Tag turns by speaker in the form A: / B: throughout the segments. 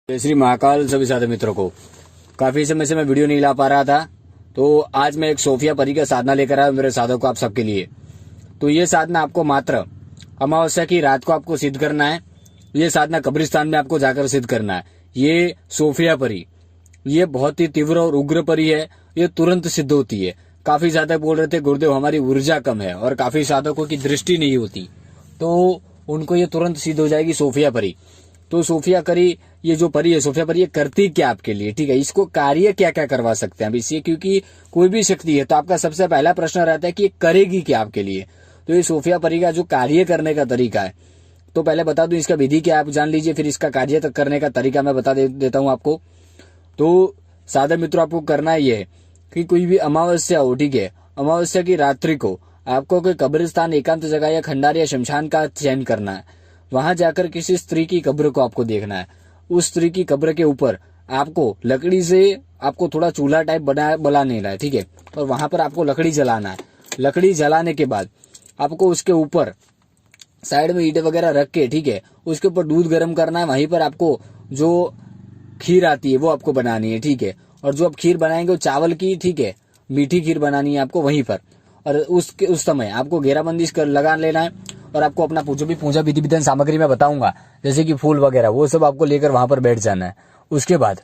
A: जय श्री महाकाल सभी साथी मित्रों को। काफी समय से मैं वीडियो नहीं ला पा रहा था, तो आज मैं एक सोफिया परी का साधना लेकर आया मेरे साधक को, आप सबके लिए। तो ये साधना आपको मात्र अमावस्या की रात को आपको सिद्ध करना है। ये साधना कब्रिस्तान में आपको जाकर सिद्ध करना है। ये सोफिया परी, ये बहुत ही तीव्र और उग्र परी है। ये तुरंत सिद्ध होती है। काफी साधक बोल रहे थे गुरुदेव हमारी ऊर्जा कम है, और काफी साधकों की दृष्टि नहीं होती, तो उनको ये तुरंत सिद्ध हो जाएगी सोफिया परी। तो सोफिया परी, ये जो परी है सोफिया परी, ये करती क्या आपके लिए, ठीक है, इसको कार्य क्या क्या करवा सकते हैं अब इससे, क्योंकि कोई भी शक्ति है तो आपका सबसे पहला प्रश्न रहता है कि ये करेगी क्या आपके लिए। तो ये सोफिया परी का जो कार्य करने का तरीका है, तो पहले बता दूं इसका विधि क्या आप जान लीजिए, फिर इसका कार्य तक करने का तरीका मैं बता देता हूं आपको। तो साधक मित्रों, आपको करना ये है कि कोई भी अमावस्या हो, ठीक है, अमावस्या की रात्रि को आपको कोई कब्रिस्तान, एकांत जगह या खंडार या शमशान का चयन करना है। वहां जाकर किसी स्त्री की कब्र को आपको देखना है। उस स्त्री की कब्र के ऊपर आपको लकड़ी से आपको थोड़ा चूल्हा टाइप बना लेना है, ठीक है, और वहां पर आपको लकड़ी जलाना है। लकड़ी जलाने के बाद आपको उसके ऊपर साइड में ईंटें वगैरह रख के, ठीक है, उसके ऊपर दूध गर्म करना है। वहीं पर आपको जो खीर आती है वो आपको बनानी है, ठीक है, और जो आप खीर बनाएंगे वो चावल की, ठीक है, मीठी खीर बनानी है आपको वहीं पर। और उस समय आपको घेराबंदी लगा लेना है, और आपको अपना जो भी पूजा विधि विधान सामग्री मैं बताऊंगा, जैसे कि फूल वगैरह, वो सब आपको लेकर वहां पर बैठ जाना है। उसके बाद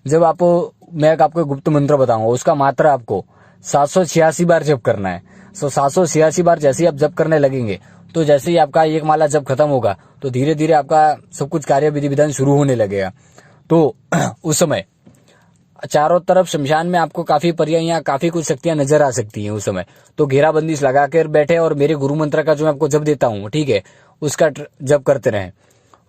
A: जब मैं आपको गुप्त मंत्र बताऊंगा, उसका मात्रा आपको 786 बार जप करना है। 786 बार जैसे ही आप जप करने लगेंगे, तो जैसे ही आपका एक माला जब खत्म होगा, तो धीरे धीरे आपका सब कुछ कार्य विधि विधान शुरू होने लगेगा। तो उस समय चारों तरफ शमशान में आपको काफी परियां या काफी कुछ शक्तियां नजर आ सकती हैं उस समय। तो घेराबंदी लगाकर बैठे और मेरे गुरु मंत्र का जो मैं आपको जप देता हूँ, ठीक है, उसका जप करते रहें।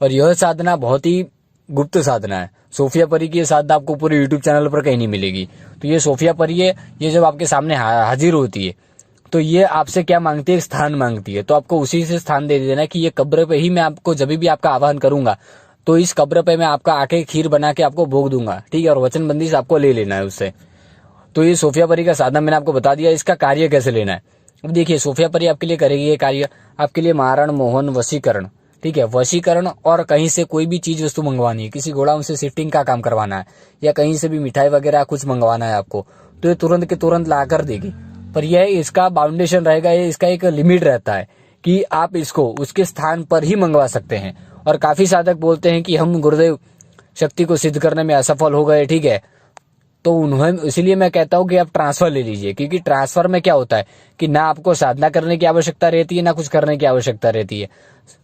A: और यह साधना बहुत ही गुप्त साधना है। सोफिया परी की साधना आपको पूरे यूट्यूब चैनल पर कहीं नहीं मिलेगी। तो ये सोफिया परी है, ये जब आपके सामने हाजिर होती है, तो ये आपसे क्या मांगती है, स्थान मांगती है। तो आपको उसी से स्थान दे देना कि ये कब्र पे ही मैं आपको जब भी आपका आह्वान करूंगा, तो इस कब्र पे मैं आपका आके खीर बना के आपको भोग दूंगा, ठीक है, और वचनबंदी से आपको ले लेना है उससे। तो ये सोफिया परी का साधना मैंने आपको बता दिया। इसका कार्य कैसे लेना है, अब देखिए, सोफिया परी आपके लिए करेगी ये कार्य, आपके लिए मारण, मोहन, वशीकरण, ठीक है, वशीकरण, और कहीं से कोई भी चीज वस्तु मंगवानी है, किसी गोडाउन से शिफ्टिंग का काम करवाना है, या कहीं से भी मिठाई वगैरह कुछ मंगवाना है आपको, तो ये तुरंत के तुरंत ला कर देगी। पर यह इसका बाउंडेशन रहेगा, ये इसका एक लिमिट रहता है कि आप इसको उसके स्थान पर ही मंगवा सकते हैं। और काफी साधक बोलते हैं कि हम गुरुदेव शक्ति को सिद्ध करने में असफल हो गए, ठीक है, तो उन्हें इसीलिए मैं कहता हूं कि आप ट्रांसफर ले लीजिए, क्योंकि ट्रांसफर में क्या होता है कि ना आपको साधना करने की आवश्यकता रहती है, ना कुछ करने की आवश्यकता रहती है।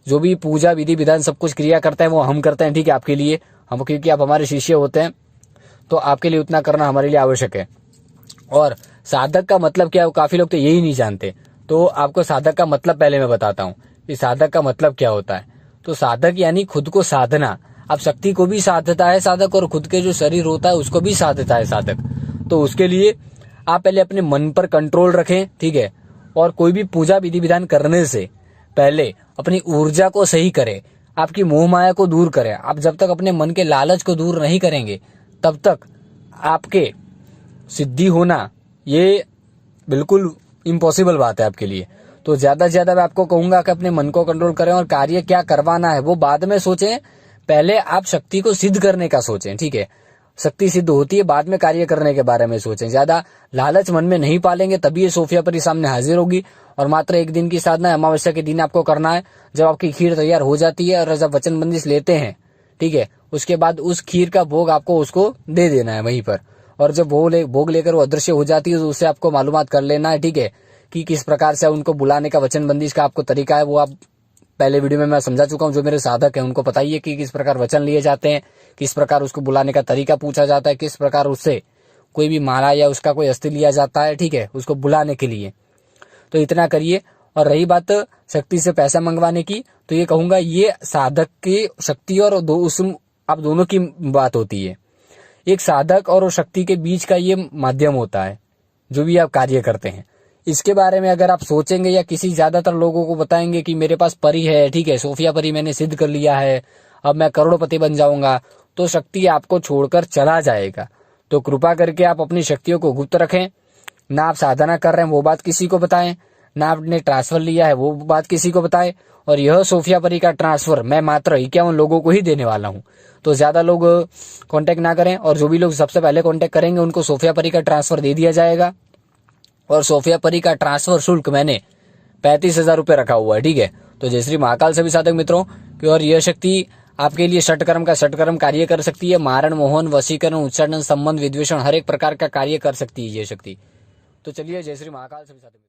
A: जो भी पूजा विधि विधान सब कुछ क्रिया करते हैं वो हम करते हैं, ठीक है, आपके लिए, हम, क्योंकि आप हमारे शिष्य होते हैं, तो आपके लिए उतना करना हमारे लिए आवश्यक है। और साधक का मतलब क्या है, काफी लोग तो यही नहीं जानते। तो आपको साधक का मतलब पहले मैं बताता हूँ कि साधक का मतलब क्या होता है। तो साधक यानी खुद को साधना। अब शक्ति को भी साधता है साधक, और खुद के जो शरीर होता है उसको भी साधता है साधक। तो उसके लिए आप पहले अपने मन पर कंट्रोल रखें, ठीक है, और कोई भी पूजा विधि विधान करने से पहले अपनी ऊर्जा को सही करें, आपकी मोह माया को दूर करें। आप जब तक अपने मन के लालच को दूर नहीं करेंगे, तब तक आपके सिद्धि होना ये बिल्कुल इम्पॉसिबल बात है आपके लिए। तो ज्यादा से ज्यादा मैं आपको कहूंगा कि अपने मन को कंट्रोल करें, और कार्य क्या करवाना है वो बाद में सोचें, पहले आप शक्ति को सिद्ध करने का सोचें, ठीक है। शक्ति सिद्ध होती है, बाद में कार्य करने के बारे में सोचें। ज्यादा लालच मन में नहीं पालेंगे तभी ये सोफिया परी सामने हाजिर होगी। और मात्र एक दिन की साधना है, अमावस्या के दिन आपको करना है। जब आपकी खीर तैयार हो जाती है और जब वचनबंदी लेते हैं, ठीक है, उसके बाद उस खीर का भोग आपको उसको दे देना है वहीं पर। और जब भोग लेकर वो अदृश्य हो जाती है, तो उससे आपको मालूमात कर लेना है, ठीक है, कि किस प्रकार से उनको बुलाने का वचनबंदी का आपको तरीका है। वो आप पहले वीडियो में मैं समझा चुका हूं। जो मेरे साधक हैं उनको पता ही है कि किस प्रकार वचन लिए जाते हैं, किस प्रकार उसको बुलाने का तरीका पूछा जाता है, किस प्रकार उससे कोई भी माला या उसका कोई अस्थि लिया जाता है, ठीक है, उसको बुलाने के लिए। तो इतना करिए। और रही बात शक्ति से पैसा मंगवाने की, तो ये कहूंगा ये साधक की शक्ति और आप दोनों की बात होती है। एक साधक और शक्ति के बीच का ये माध्यम होता है जो भी आप कार्य करते हैं। इसके बारे में अगर आप सोचेंगे या किसी ज्यादातर लोगों को बताएंगे कि मेरे पास परी है, ठीक है, सोफिया परी मैंने सिद्ध कर लिया है, अब मैं करोड़पति बन जाऊंगा, तो शक्ति आपको छोड़कर चला जाएगा। तो कृपा करके आप अपनी शक्तियों को गुप्त रखें। ना आप साधना कर रहे हैं वो बात किसी को बताएं, ना आपने ट्रांसफर लिया है वो बात किसी को बताएं। और यह सोफिया परी का ट्रांसफर मैं मात्र 51 लोगों को ही देने वाला हूं। तो ज्यादा लोग कांटेक्ट ना करें, और जो भी लोग सबसे पहले कांटेक्ट करेंगे उनको सोफिया परी का ट्रांसफर दे दिया जाएगा। और सोफिया परी का ट्रांसफर शुल्क मैंने 35,000 रुपये रखा हुआ है, ठीक है। तो जय श्री महाकाल सभी साधक मित्रों की। और यह शक्ति आपके लिए षटकर्म का षटकर्म कार्य कर सकती है। मारण, मोहन, वशीकरण, उच्चाटन, संबंध, विद्वेषण हर एक प्रकार का कार्य कर सकती है ये शक्ति। तो चलिए जय श्री महाकाल सभी साधक।